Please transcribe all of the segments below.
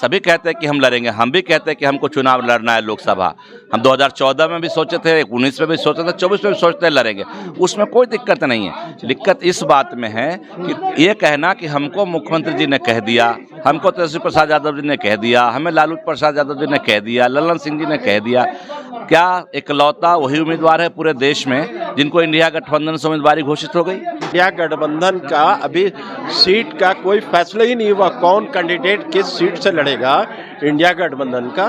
सभी कहते हैं कि हम लड़ेंगे, हम भी कहते हैं कि हमको चुनाव लड़ना है लोकसभा। हम 2014 में भी सोचे थे, 19 में भी सोचे थे, 24 में भी सोचते हैं लड़ेंगे, उसमें कोई दिक्कत नहीं है। दिक्कत इस बात में है कि ये कहना कि हमको मुख्यमंत्री जी ने कह दिया, हमको तेजस्वी प्रसाद यादव जी ने कह दिया, हमें लालू प्रसाद यादव जी ने कह दिया, ललन सिंह जी ने कह दिया, क्या इकलौता वही उम्मीदवार है पूरे देश में जिनको इंडिया गठबंधन से उम्मीदवारी घोषित हो गई? इंडिया गठबंधन का अभी सीट का कोई फैसला ही नहीं हुआ, कौन कैंडिडेट किस सीट से लड़ेगा इंडिया गठबंधन का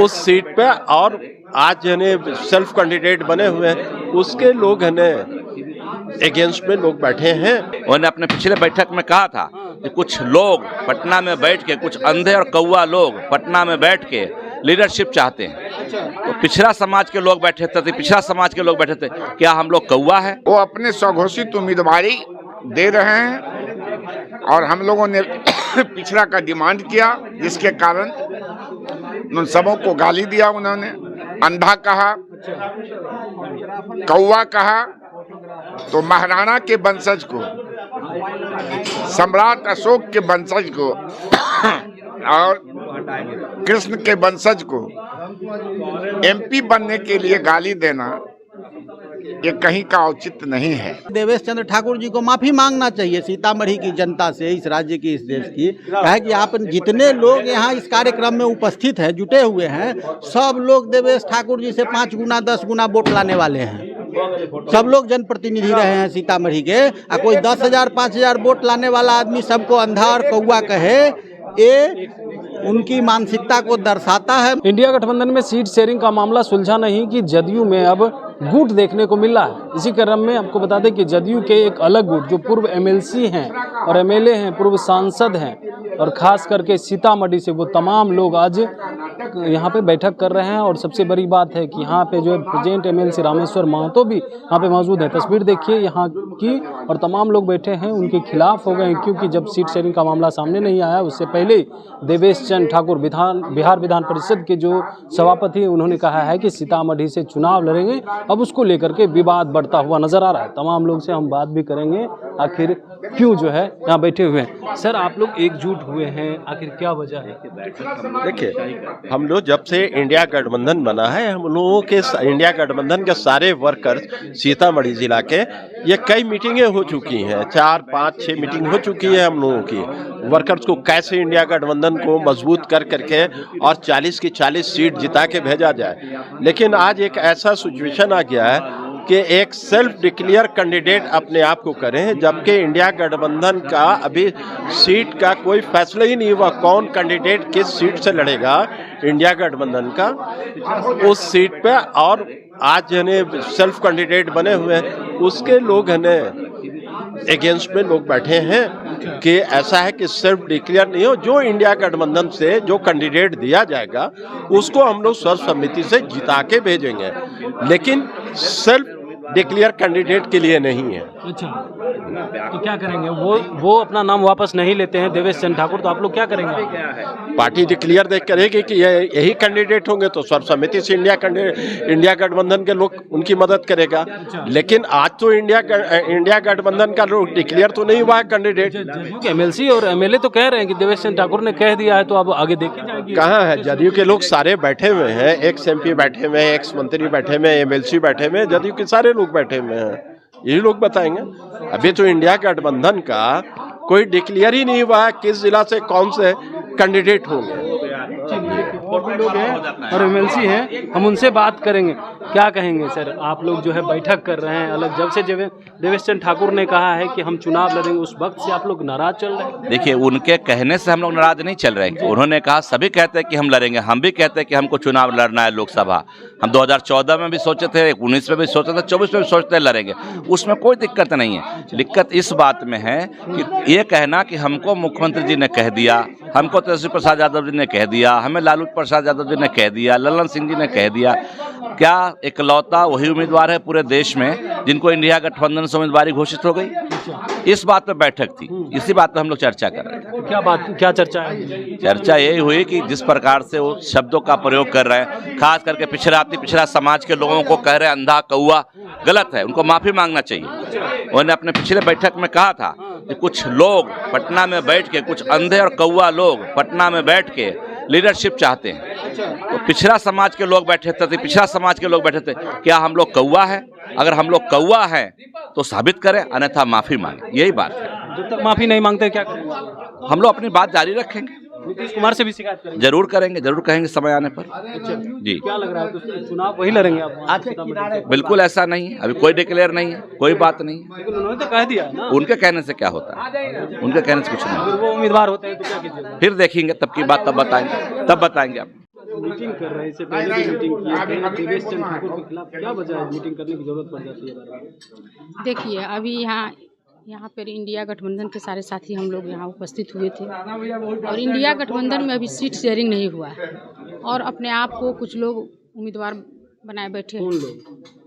उस सीट पे। और आज यानी सेल्फ कैंडिडेट बने हुए हैं, उसके लोग अगेंस्ट में लोग बैठे हैं। उन्होंने अपने पिछले बैठक में कहा था कि कुछ लोग पटना में बैठ के, कुछ अंधे और कौवा लोग पटना में बैठ के लीडरशिप चाहते हैं। तो पिछड़ा समाज के लोग बैठे थे, पिछड़ा समाज के लोग बैठे थे, क्या हम लोग कौवा है? वो अपने स्वघोषित उम्मीदवारी दे रहे हैं और हम लोगों ने पिछड़ा का डिमांड किया, जिसके कारण उन सबों को गाली दिया। उन्होंने अंधा कहा, कौवा कहा, तो महाराणा के वंशज को, सम्राट अशोक के वंशज को और कृष्ण के वंशज को एमपी बनने के लिए गाली देना ये कहीं का औचित्य नहीं है। देवेश चंद्र ठाकुर जी को माफी मांगना चाहिए सीतामढ़ी की जनता से, इस राज्य की, इस देश की। कहे कि आप जितने लोग यहाँ इस कार्यक्रम में उपस्थित हैं, जुटे हुए हैं, सब लोग देवेश ठाकुर जी से 5 गुना 10 गुना वोट लाने वाले हैं। सब लोग जनप्रतिनिधि रहे हैं सीतामढ़ी के। कोई 10,000 5,000 वोट लाने वाला आदमी सबको अंधा और कौवा कहे, ये उनकी मानसिकता को दर्शाता है। इंडिया गठबंधन में सीट शेयरिंग का मामला सुलझा नहीं कि जदयू में अब गुट देखने को मिला है। इसी क्रम में आपको बता दें कि जदयू के एक अलग गुट जो पूर्व एमएलसी हैं और एमएलए हैं, पूर्व सांसद हैं और खास करके सीतामढ़ी से, वो तमाम लोग आज यहाँ पे बैठक कर रहे हैं। और सबसे बड़ी बात है कि यहाँ पे जो प्रेजेंट एमएलसी रामेश्वर महतो भी यहाँ पे मौजूद है। तस्वीर देखिए यहाँ की, और तमाम लोग बैठे हैं उनके खिलाफ हो गए हैं, क्योंकि जब सीट शेयरिंग का मामला सामने नहीं आया उससे पहले देवेश चंद्र ठाकुर बिहार विधान परिषद के जो सभापति हैं, उन्होंने कहा है कि सीतामढ़ी से चुनाव लड़ेंगे। अब उसको लेकर के विवाद बढ़ता हुआ नजर आ रहा है। तमाम लोग से हम बात भी करेंगे, आखिर क्यों जो है यहाँ बैठे हुए हैं। सर, आप लोग एकजुट हुए हैं, आखिर क्या वजह है? देखिए, हम लोग जब से इंडिया गठबंधन बना है, हम लोगों के इंडिया गठबंधन के सारे वर्कर्स सीतामढ़ी जिला के, ये कई मीटिंगें हो चुकी हैं, 4 5 6 मीटिंग हो चुकी है हम लोगों की। वर्कर्स को कैसे इंडिया गठबंधन को मजबूत कर करके और 40 की 40 सीट जिता के भेजा जाए। लेकिन आज एक ऐसा सिचुएशन आ गया है कि एक सेल्फ डिक्लेयर कैंडिडेट अपने आप को करें, जबकि इंडिया गठबंधन का अभी सीट का कोई फैसला ही नहीं हुआ, कौन कैंडिडेट किस सीट से लड़ेगा इंडिया गठबंधन का उस सीट पे। और आज सेल्फ कैंडिडेट बने हुए हैं, उसके लोग अगेंस्ट में लोग बैठे हैं कि ऐसा है कि सेल्फ डिक्लेयर नहीं हो, जो इंडिया गठबंधन से जो कैंडिडेट दिया जाएगा उसको हम लोग सर्वसम्मति से जिता के भेजेंगे, लेकिन सेल्फ डिक्लेयर कैंडिडेट के लिए नहीं है। अच्छा, तो क्या करेंगे? वो अपना नाम वापस नहीं लेते हैं देवेश चंद्र ठाकुर, तो आप लोग क्या करेंगे? पार्टी डिक्लेयर देख करेगी कि यही कैंडिडेट होंगे तो सर्वसम्मति से इंडिया गठबंधन के लोग उनकी मदद करेगा। लेकिन आज तो इंडिया गठबंधन का लोग डिक्लेयर तो नहीं हुआ है कैंडिडेट। एमएलसी और एमएलए तो कह रहे हैं कि देवेश चंद्र ठाकुर ने कह दिया है, तो अब आगे देखी जाएगी। कहाँ है? जदयू के लोग सारे बैठे हुए हैं, एक्स एमपी बैठे हुए हैं, एक्स मंत्री बैठे हुए हैं, एमएलसी बैठे हुए हैं, जदयू के सारे लोग बैठे हुए हैं, यही लोग बताएंगे। अभी तो इंडिया गठबंधन का कोई डिक्लेयर ही नहीं हुआ है किस जिला से कौन से कैंडिडेट होंगे। और भी लोग हैं और एमएलसी हैं, हम उनसे बात करेंगे। क्या कहेंगे सर, आप लोग जो है बैठक कर रहे हैं अलग, जब से देवेश चंद्र ठाकुर ने कहा है कि हम चुनाव लड़ेंगे, उस वक्त से आप लोग नाराज चल रहे हैं? देखिए, उनके कहने से हम लोग नाराज नहीं चल रहे हैं। उन्होंने कहा, सभी कहते हैं कि हम लड़ेंगे, हम भी कहते हैं कि हमको चुनाव लड़ना है लोकसभा। हम 2014 में भी सोचे थे, 19 में भी सोचे थे, 24 में भी सोचते हैं लड़ेंगे, उसमें कोई दिक्कत नहीं है। दिक्कत इस बात में है कि ये कहना कि हमको मुख्यमंत्री जी ने कह दिया, हमको तेजस्वी प्रसाद यादव जी ने कह दिया, हमें लालू प्रसाद यादव जी ने कह दिया, ललन सिंह जी ने कह दिया, क्या इकलौता वही उम्मीदवार है पूरे देश में जिनको इंडिया गठबंधन से उम्मीदवारी घोषित हो गई? इस बात पर बैठक थी, इसी बात पर हम लोग चर्चा कर रहे थे। क्या चर्चा है? चर्चा यही हुई कि जिस प्रकार से वो शब्दों का प्रयोग कर रहे हैं, खास करके पिछड़ा समाज के लोगों को कह रहे हैं अंधा कौवा, गलत है, उनको माफी मांगना चाहिए। उन्होंने अपने पिछले बैठक में कहा था कि कुछ लोग पटना में बैठ के, कुछ अंधे और कौवा लोग पटना में बैठ के लीडरशिप चाहते हैं। तो पिछड़ा समाज के लोग बैठे थे, पिछड़ा समाज के लोग बैठे थे, क्या हम लोग कौवा है? अगर हम लोग कौवा हैं तो साबित करें, अन्यथा माफी मांगे, यही बात है। जब तक माफी नहीं मांगते क्या करेंगे? हम लोग अपनी बात जारी रखेंगे, नीतीश कुमार से भी शिकायत करेंगे? जरूर करेंगे, जरूर कहेंगे समय आने पर। जी, क्या लग रहा है, तो चुनाव वही लड़ेंगे आप? बिल्कुल ऐसा नहीं है, अभी कोई डिक्लेयर नहीं है, कोई बात नहीं है। लेकिन उन्होंने तो कह दिया ना। उनके कहने से क्या होता है? उनके कहने से कुछ नहीं। अगर वो उम्मीदवार होते हैं तो क्या कीजिएगा? फिर देखेंगे, तब की बात तब बताएंगे आप। मीटिंग कर रहे हैं, इससे पहले भी मीटिंग की है, देवेश चंद्र ठाकुर के खिलाफ क्या वजह है मीटिंग करने की जरूरत पड़ जाती है? देखिए, अभी यहाँ पर इंडिया गठबंधन के सारे साथी हम लोग यहाँ उपस्थित हुए थे और इंडिया गठबंधन में अभी सीट शेयरिंग नहीं हुआ है और अपने आप को कुछ लोग उम्मीदवार बनाए बैठे हैं। कौन लोग?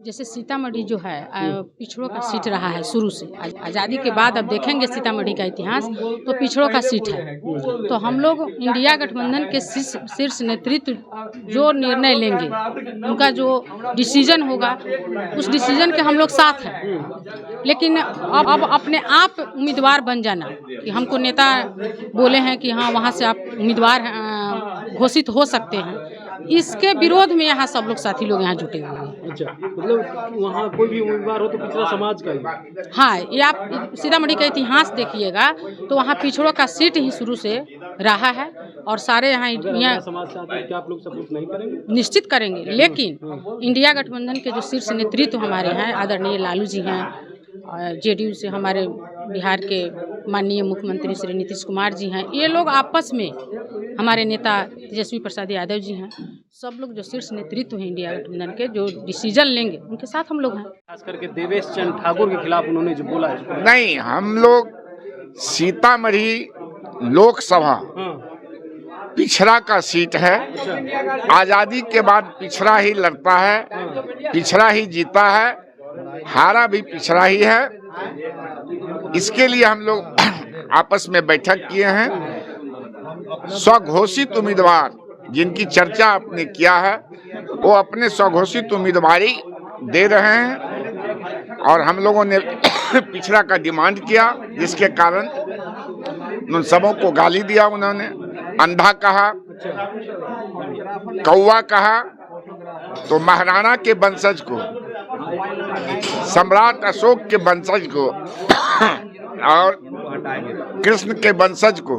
जैसे सीतामढ़ी जो है पिछड़ों का सीट रहा है शुरू से, आज़ादी के बाद अब देखेंगे सीतामढ़ी का इतिहास तो पिछड़ों का सीट है। तो हम लोग इंडिया गठबंधन के शीर्ष नेतृत्व जो निर्णय लेंगे, उनका जो डिसीजन होगा, उस डिसीजन के हम लोग साथ हैं। लेकिन अब अपने आप उम्मीदवार बन जाना कि हमको नेता बोले हैं कि हाँ वहाँ से आप उम्मीदवार घोषित हो सकते हैं, इसके विरोध में यहाँ सब लोग साथी लोग यहाँ जुटे हुए हैं। अच्छा, मतलब वहाँ कोई भी उम्मीदवार हो तो पिछड़ा समाज का ही? हाँ, ये आप सीतामढ़ी का इतिहास देखिएगा तो वहाँ पिछड़ों का सीट ही शुरू से रहा है और सारे यहाँ समाज से आते हैं, क्या आप लोग सपोर्ट नहीं करेंगे? निश्चित करेंगे। लेकिन इंडिया गठबंधन के जो शीर्ष नेतृत्व हमारे हैं, आदरणीय लालू जी हैं, जेडीयू से हमारे बिहार के माननीय मुख्यमंत्री श्री नीतीश कुमार जी हैं, ये लोग आपस में, हमारे नेता तेजस्वी प्रसाद यादव जी हैं, सब लोग जो शीर्ष नेतृत्व है इंडिया गठबंधन के, जो डिसीजन लेंगे उनके साथ हम लोग हैं। खास करके देवेश चंद्र ठाकुर के खिलाफ उन्होंने जो बोला है। नहीं, हम लोग सीतामढ़ी लोकसभा पिछड़ा का सीट है। आज़ादी के बाद पिछड़ा ही लड़ता है, पिछड़ा ही जीता है, हारा भी पिछड़ा ही है। इसके लिए हम लोग आपस में बैठक किए हैं। स्वघोषित उम्मीदवार जिनकी चर्चा आपने किया है, वो अपने स्वघोषित उम्मीदवारी दे रहे हैं और हम लोगों ने पिछड़ा का डिमांड किया, जिसके कारण उन सबों को गाली दिया। उन्होंने अंधा कहा, कौवा कहा, तो महाराणा के वंशज को, सम्राट अशोक के वंशज को और कृष्ण के वंशज को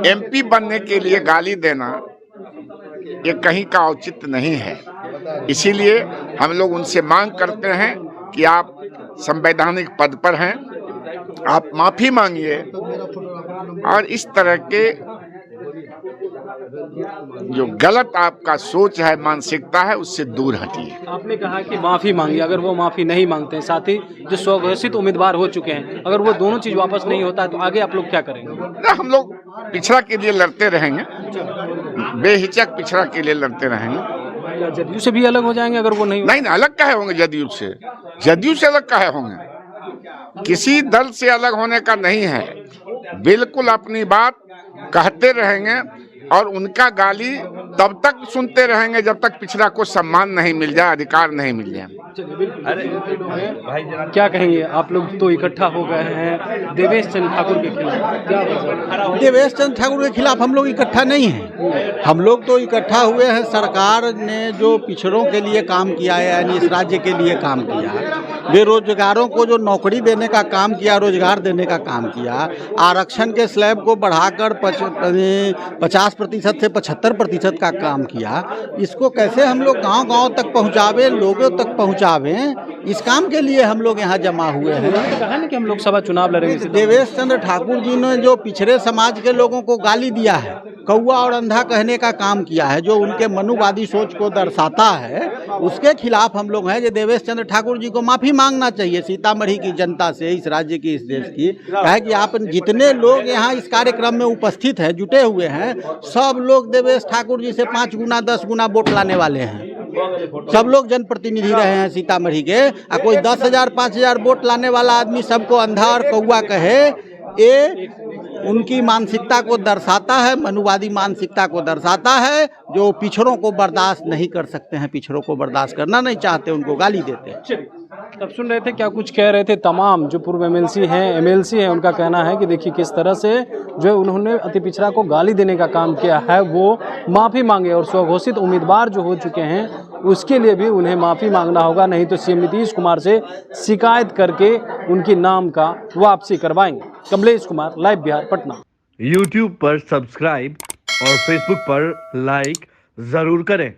एमपी बनने के लिए गाली देना ये कहीं का औचित्य नहीं है। इसीलिए हम लोग उनसे मांग करते हैं कि आप संवैधानिक पद पर हैं, आप माफी मांगिए और इस तरह के जो गलत आपका सोच है, मानसिकता है, उससे दूर हटिए। आपने कहा कि माफी मांगी, अगर वो माफी नहीं मांगते हैं, साथ ही जो स्वघोषित उम्मीदवार हो चुके हैं, अगर वो दोनों चीज वापस नहीं होता है तो आगे आप लोग क्या करेंगे? हम लोग पिछड़ा के लिए लड़ते रहेंगे, बेहिचक पिछड़ा के लिए लड़ते रहेंगे। जदयू से भी अलग हो जाएंगे अगर वो नहीं? नहीं, अलग काहे होंगे जदयू से? जदयू से अलग काहे होंगे? किसी दल से अलग होने का नहीं है। बिल्कुल अपनी बात कहते रहेंगे और उनका गाली तब तक सुनते रहेंगे जब तक पिछड़ा को सम्मान नहीं मिल जाए, अधिकार नहीं मिल जाए। क्या कहेंगे आप लोग? तो इकट्ठा हो गए हैं देवेश चंद्र ठाकुर के खिलाफ, क्या वजह? देवेश चंद्र ठाकुर के खिलाफ हम लोग इकट्ठा नहीं हैं। हम लोग तो इकट्ठा हुए हैं, सरकार ने जो पिछड़ों के लिए काम किया है, यानी इस राज्य के लिए काम किया, बेरोजगारों को जो नौकरी देने का काम किया, रोजगार देने का काम किया, आरक्षण के स्लैब को बढ़ाकर 50% से 75% का काम किया, इसको कैसे हम लोग गांव-गांव तक पहुंचावे, लोगों तक पहुंचावे, इस काम के लिए हम लोग यहाँ जमा हुए हैं। कहा ना कि हम लोकसभा चुनाव लड़ेंगे। देवेश चंद्र ठाकुर जी ने जो पिछड़े समाज के लोगों को गाली दिया है, कौवा और अंधा कहने का काम किया है, जो उनके मनुवादी सोच को दर्शाता है, उसके खिलाफ हम लोग हैं। जो देवेश चंद्र ठाकुर जी को माफी मांगना चाहिए सीतामढ़ी की जनता से, इस राज्य की, इस देश की। है कि आप जितने लोग यहाँ इस कार्यक्रम में उपस्थित हैं, जुटे हुए हैं, सब लोग देवेश ठाकुर जी से 5 गुना 10 गुना वोट लाने वाले हैं। सब लोग जनप्रतिनिधि रहे हैं सीतामढ़ी के, कोई 10,000 5,000 वोट लाने वाला आदमी सबको अंधा और कौआ कहे, ये उनकी मानसिकता को दर्शाता है, मनुवादी मानसिकता को दर्शाता है, जो पिछड़ों को बर्दाश्त नहीं कर सकते हैं, पिछड़ों को बर्दाश्त करना नहीं चाहते, उनको गाली देते हैं। तब सुन रहे थे क्या कुछ कह रहे थे तमाम जो पूर्व एमएलसी हैं, उनका कहना है कि देखिए किस तरह से जो उन्होंने अति पिछड़ा को गाली देने का काम किया है, वो माफ़ी मांगे और स्वघोषित उम्मीदवार जो हो चुके हैं उसके लिए भी उन्हें माफ़ी मांगना होगा, नहीं तो सीएम नीतीश कुमार से शिकायत करके उनकी नाम का वापसी करवाएंगे। कमलेश कुमार, लाइव बिहार, पटना। YouTube पर सब्सक्राइब और Facebook पर लाइक ज़रूर करें।